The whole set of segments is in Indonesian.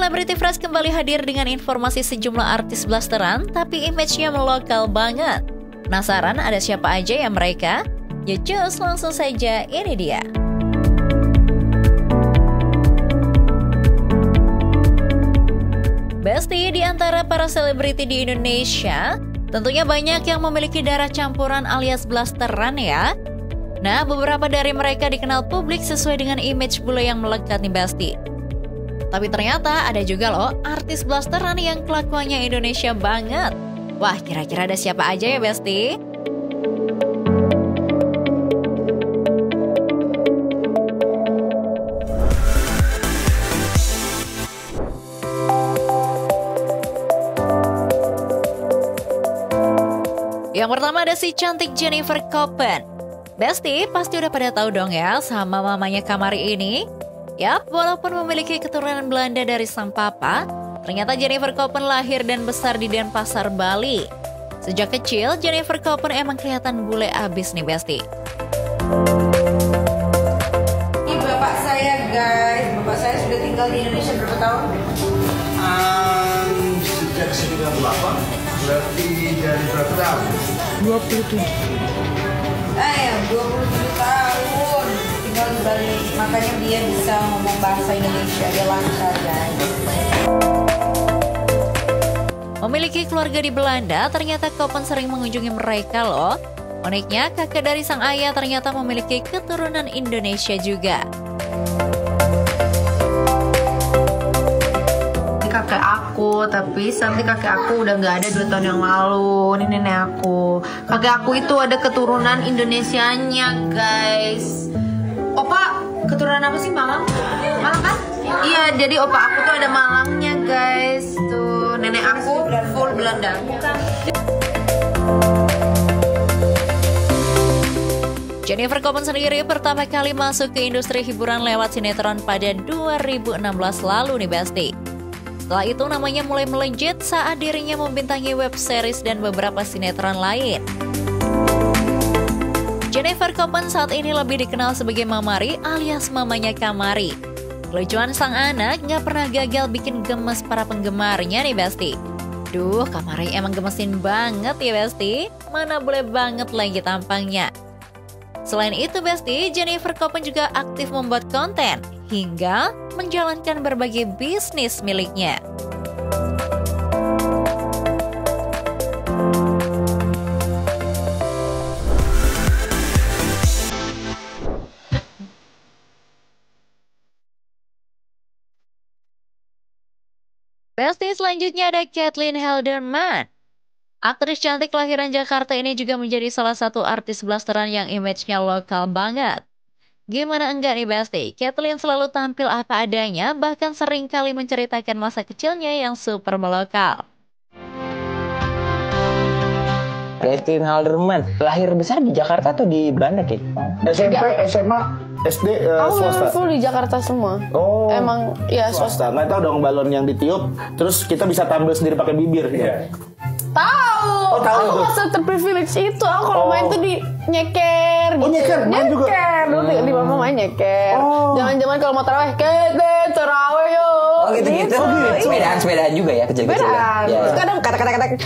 Celebrity Fresh kembali hadir dengan informasi sejumlah artis blasteran, tapi image-nya melokal banget. Penasaran ada siapa aja ya mereka? Yuk cus, langsung saja, ini dia. Besti, di antara para selebriti di Indonesia, tentunya banyak yang memiliki darah campuran alias blasteran ya. Nah, beberapa dari mereka dikenal publik sesuai dengan image bule yang melekat nih Besti. Tapi ternyata ada juga loh artis blasteran yang kelakuannya Indonesia banget. Wah, kira-kira ada siapa aja ya Besti? Yang pertama ada si cantik Jennifer Koppen. Besti, pasti udah pada tahu dong ya sama mamanya Kamari ini. Yap, walaupun memiliki keturunan Belanda dari sang papa, ternyata Jennifer Koppen lahir dan besar di Denpasar, Bali. Sejak kecil, Jennifer Koppen emang kelihatan bule abis nih Besti. Ini bapak saya guys, bapak saya sudah tinggal di Indonesia berapa tahun? Sejak 98, berarti dari berapa tahun? 27 tahun tinggal di Bali, makanya dia bisa ngomong bahasa Indonesia, dia lancar guys. Memiliki keluarga di Belanda, ternyata Koppen sering mengunjungi mereka loh. Uniknya, kakek dari sang ayah ternyata memiliki keturunan Indonesia juga. Ini kakek aku, tapi sampai kakek aku udah nggak ada 2 tahun yang lalu. Ini nenek aku. Kakek aku itu ada keturunan Indonesianya guys. Opa, keturunan apa sih? Malang? Malang kan? Iya, jadi opa aku tuh ada Malangnya guys. Tuh, nenek aku full Belanda. Jennifer Koppen sendiri pertama kali masuk ke industri hiburan lewat sinetron pada 2016 lalu nih Besti. Setelah itu namanya mulai melejit saat dirinya membintangi web series dan beberapa sinetron lain. Jennifer Koppen saat ini lebih dikenal sebagai Mamari alias mamanya Kamari. Kelucuan sang anak nggak pernah gagal bikin gemes para penggemarnya nih Besti. Duh, Kamari emang gemesin banget ya Besti. Mana boleh banget lagi tampangnya. Selain itu Besti, Jennifer Koppen juga aktif membuat konten hingga menjalankan berbagai bisnis miliknya. Besti, selanjutnya ada Caitlin Halderman. Aktris cantik kelahiran Jakarta ini juga menjadi salah satu artis blasteran yang image-nya lokal banget. Gimana enggak nih Besti, Caitlin selalu tampil apa adanya, bahkan sering kali menceritakan masa kecilnya yang super melokal. Caitlin Halderman, lahir besar di Jakarta atau di Belanda, Kik? SMP, SMA, SD, swasta? Aku di Jakarta semua. Oh, emang ya swasta. Nggak tahu dong balon yang ditiup, terus kita bisa tampil sendiri pakai bibir. Iya. Tahu. Oh, tahu aku tuh. masa terprivilege itu. Aku kalau main tuh di nyeker. Oh, nyeker? Main juga? Nyeker. Dulu di mama main nyeker. Oh. Jangan-jangan kalau mau taraweh, taraweh yo. Oh gitu-gitu. Sepedaan juga ya, kecil-kecil ya. Terus kadang kata-kata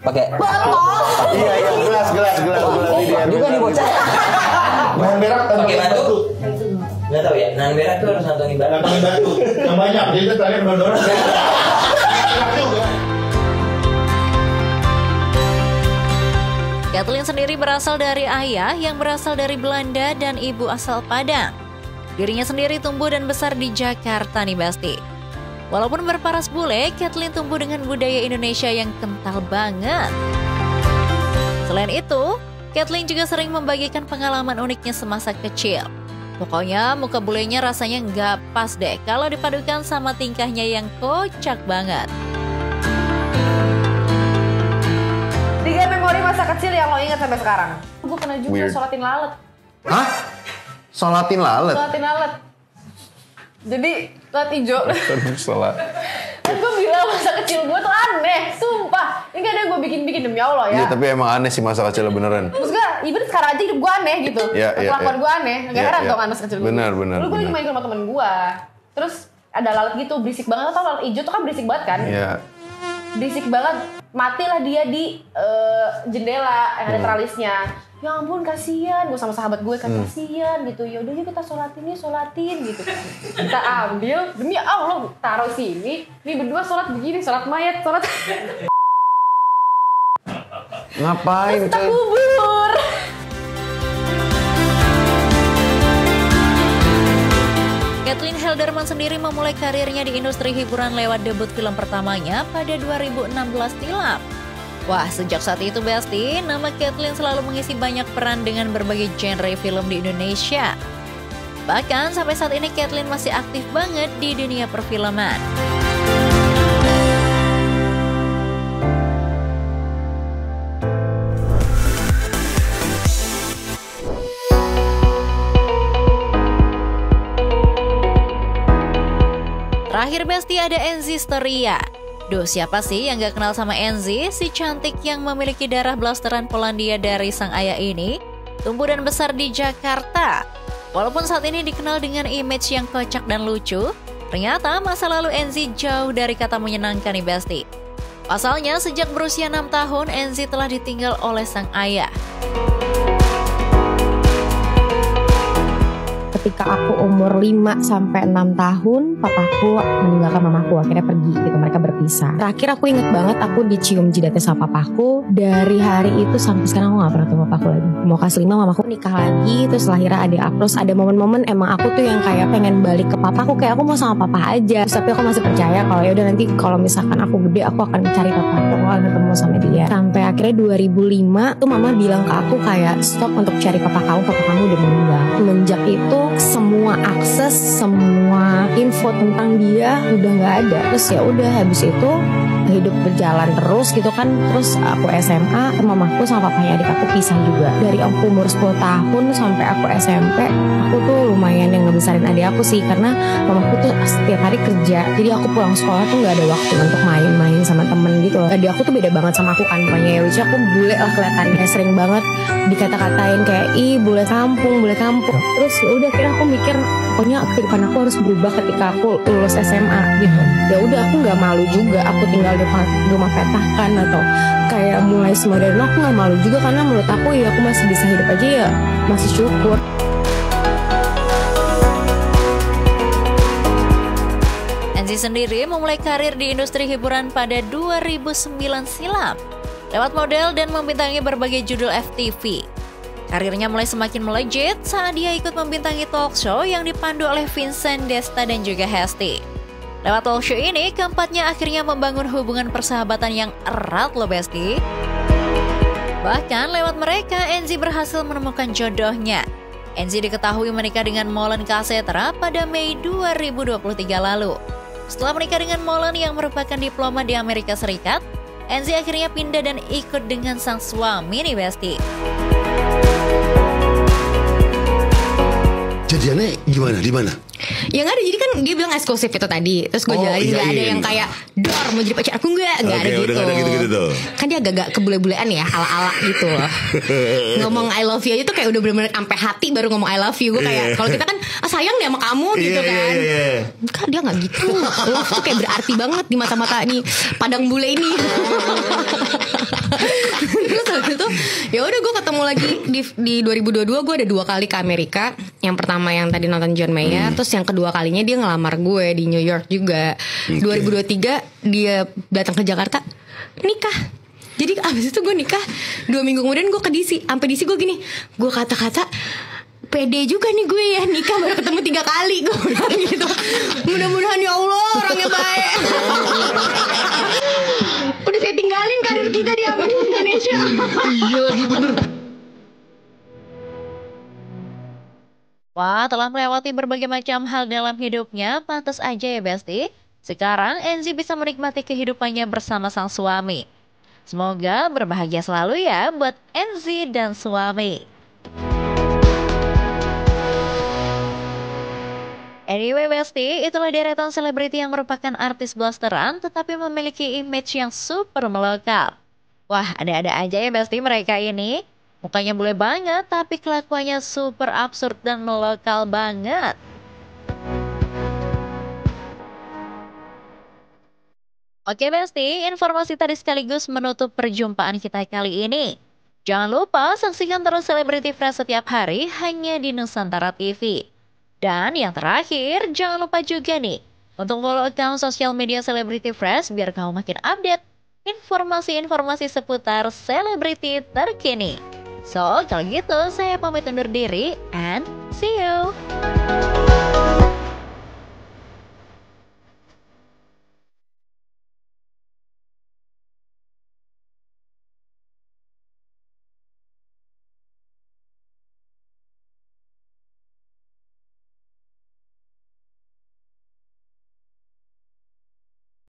pakai botol. Iya, gelas juga nih bocah. Bahan berak Pakai batu. Nggak tahu ya, nan berak tuh harus nantongin batu. Nantongin batu. Yang banyak, jadi itu terakhir dodor. Caitlin sendiri berasal dari ayah yang berasal dari Belanda dan ibu asal Padang. Dirinya sendiri tumbuh dan besar di Jakarta nih Besti. Walaupun berparas bule, Caitlin tumbuh dengan budaya Indonesia yang kental banget. Selain itu, Caitlin juga sering membagikan pengalaman uniknya semasa kecil. Pokoknya muka bulenya rasanya nggak pas deh kalau dipadukan sama tingkahnya yang kocak banget. 3 memori masa kecil yang lo ingat sampai sekarang. Gue pernah juga sholatin lalat. Hah? Sholatin lalat? Sholatin lalat. Jadi lalat hijau. Sholat. Gue bilang masa kecil gue tuh aneh, sumpah. Ini gak ada gue bikin-bikin demi Allah ya. Iya, tapi emang aneh sih masa kecil beneran. Terus gue, ibarat sekarang aja hidup gue aneh gitu. Iya, Kelakuan gue aneh. Gak heran dong kan masa kecil gue. Benar. Dulu gue lagi main ke rumah temen gue. Terus ada lalat gitu, berisik banget. Tau lalat hijau tuh kan berisik banget kan? Iya. Berisik banget, matilah dia di jendela yang ada tralisnya. Ya ampun kasihan, gue sama sahabat gue kan kasihan gitu. Ya udah yuk kita sholatin gitu. Kita ambil, demi Allah taruh sini. Nih berdua sholat begini, sholat mayat, sholat. Ngapain Kita tuh? kubur. Caitlin Halderman sendiri memulai karirnya di industri hiburan lewat debut film pertamanya pada 2016 silam. Wah, sejak saat itu Besti, nama Caitlin selalu mengisi banyak peran dengan berbagai genre film di Indonesia. Bahkan sampai saat ini Caitlin masih aktif banget di dunia perfilman. Terakhir Besti ada Enzy Storia. Duh, siapa sih yang gak kenal sama Enzy, si cantik yang memiliki darah blasteran Polandia dari sang ayah ini? Tumbuh dan besar di Jakarta. Walaupun saat ini dikenal dengan image yang kocak dan lucu, ternyata masa lalu Enzy jauh dari kata menyenangkan nih Besti. Pasalnya sejak berusia 6 tahun, Enzy telah ditinggal oleh sang ayah. Ketika aku umur 5 sampai 6 tahun, papaku meninggalkan mamaku, akhirnya pergi gitu, mereka berpisah. Terakhir aku inget banget aku dicium jidatnya sama papaku. Dari hari itu sampai sekarang aku gak pernah ketemu papaku lagi. Mau kelas 5 mamaku nikah lagi, terus lahirnya adik aku. Terus ada momen-momen emang aku tuh yang kayak pengen balik ke papaku, kayak aku mau sama papa aja. Terus, tapi aku masih percaya kalau ya udah nanti kalau misalkan aku gede aku akan mencari papaku, aku akan ketemu sama dia. Sampai akhirnya 2005 tuh mama bilang ke aku kayak stop untuk cari papa kamu udah meninggal. Semenjak itu semua akses, semua info tentang dia udah nggak ada. Terus ya udah habis itu hidup berjalan terus gitu kan. Terus aku SMA, mamaku sama papanya adik aku pisah juga. Dari aku umur 10 tahun sampai aku SMP, aku tuh lumayan yang ngebesarin adik aku sih, karena mamaku tuh setiap hari kerja. Jadi aku pulang sekolah tuh nggak ada waktu untuk main-main sama temen gitu loh. Adik aku tuh beda banget sama aku kan, pokoknya ya which aku bule lah kelihatannya, sering banget dikata-katain kayak ih bule kampung. Terus ya udah kira aku mikir pokoknya kehidupan aku harus berubah ketika aku lulus SMA gitu. Ya udah aku nggak malu juga aku tinggal di rumah petakan atau kayak mulai semua dari nol, aku nggak malu juga karena menurut aku ya aku masih bisa hidup aja, ya masih syukur. Enzy sendiri memulai karir di industri hiburan pada 2009 silam lewat model dan membintangi berbagai judul FTV. Karirnya mulai semakin melejit saat dia ikut membintangi talk show yang dipandu oleh Vincent Desta dan juga Hesti. Lewat talk show ini, keempatnya akhirnya membangun hubungan persahabatan yang erat loh Besti. Bahkan lewat mereka, Enzy berhasil menemukan jodohnya. Enzy diketahui menikah dengan Molen Kasetra pada Mei 2023 lalu. Setelah menikah dengan Molen yang merupakan diploma di Amerika Serikat, Enzy akhirnya pindah dan ikut dengan sang suami nih Besti. Jadiannya gimana? Di mana? Yang ada jadi kan dia bilang eksklusif itu tadi. Terus gue jalanin gak ada yang kayak Dor mau jadi pacar aku gak ada gitu. Udah gak ada gitu-gitu tuh. Kan dia agak-agak kebule-bulean ya, ala-ala gitu loh. Ngomong I love you aja tuh kayak udah bener-bener sampai hati baru ngomong I love you. Gue kayak kalau kita kan sayang deh sama kamu gitu kan. Kan dia gak gitu. Love tuh kayak berarti banget di mata-mata nih padang bule ini. Terus habis itu ya udah gue ketemu lagi di 2022 gue ada 2 kali ke Amerika. Yang pertama yang tadi nonton John Mayer, terus yang kedua kalinya dia ngelamar gue di New York juga. 2023 dia datang ke Jakarta, nikah. Jadi abis itu gue nikah 2 minggu kemudian gue ke DC. Sampai DC gue gini, gue kata-kata pede juga nih gue ya, nikah baru ketemu 3 kali. Gue bilang gitu. Mudah-mudahan ya Allah orangnya baik. Udah saya tinggalin karir kita di Indonesia. Iya lagi bener. Wah, telah melewati berbagai macam hal dalam hidupnya, pantas aja ya Besti. Sekarang Enzy bisa menikmati kehidupannya bersama sang suami. Semoga berbahagia selalu ya buat Enzy dan suami. Anyway Besti, itulah deretan selebriti yang merupakan artis blasteran tetapi memiliki image yang super melekap. Wah, ada-ada aja ya Besti mereka ini. Mukanya boleh banget, tapi kelakuannya super absurd dan melokal banget. Oke Besti, informasi tadi sekaligus menutup perjumpaan kita kali ini. Jangan lupa saksikan terus Celebrity Fresh setiap hari hanya di Nusantara TV. Dan yang terakhir, jangan lupa juga nih untuk follow account sosial media Celebrity Fresh biar kamu makin update informasi-informasi seputar selebriti terkini. So, kalau gitu saya pamit undur diri and see you.